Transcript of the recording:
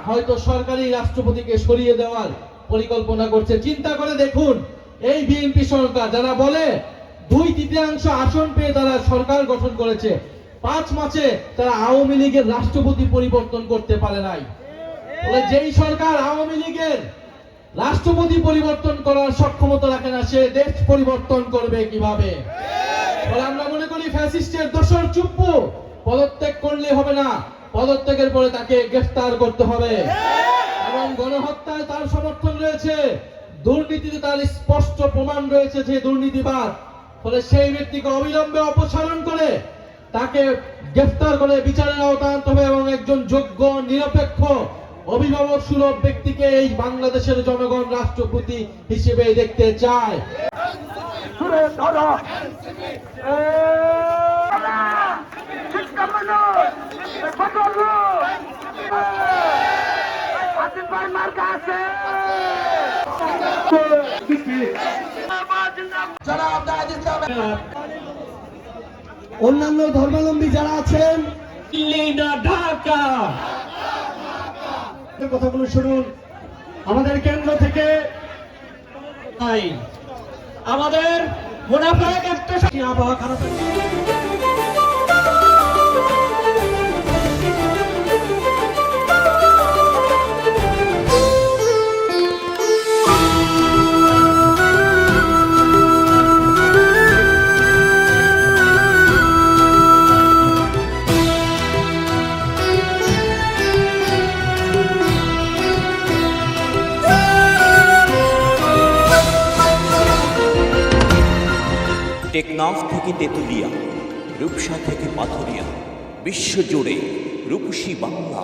হয়তো সরকারি রাষ্ট্রপতিকে সরিয়ে দেওয়ার পরিকল্পনা করছে। চিন্তা করে দেখুন, এই বিএনপি সরকার যারা বলে 2/3 আসন পেয়ে তারা সরকার গঠন করেছে, 5 মাসে তারা আওয়ামী লীগের রাষ্ট্রপতি পরিবর্তন করতে পারে নাই। যেই সরকার আওয়ামী লীগের রাষ্ট্রপতি পরিবর্তন করার সক্ষমতা রাখে না, সে দেশ পরিবর্তন করবে কিভাবে? আমরা মনে করি ফ্যাসিস্টের দোসর চুপ্পু পদত্যাগ করলে হবে না, পদত্যাগের পরে তাকে গ্রেফতার করতে হবে। এবং গণহত্যায় তার সমর্থন রয়েছে, দুর্নীতিতে তার স্পষ্ট প্রমাণ রয়েছে যে দুর্নীতিবাদ। ফলে সেই ব্যক্তিকে অবিলম্বে অপসারণ করে তাকে গ্রেফতার করে বিচারের আওতায় আনতে হবে এবং একজন যোগ্য নিরপেক্ষ অভিভাবক সুলভ ব্যক্তিকে এই বাংলাদেশের জনগণ রাষ্ট্রপতি হিসেবে দেখতে চায়। অন্যান্য ধর্মাবলম্বী যারা আছেন ঢাকা কথাগুলো শুনুন। আমাদের কেন্দ্র থেকে আমাদের মুনাফেক একটা আবহাওয়া খারাপ টেকনাফ থেকে তেতুলিয়া, রূপসা থেকে পাথুরিয়া, বিশ্বজুড়ে রূপসী বাংলা।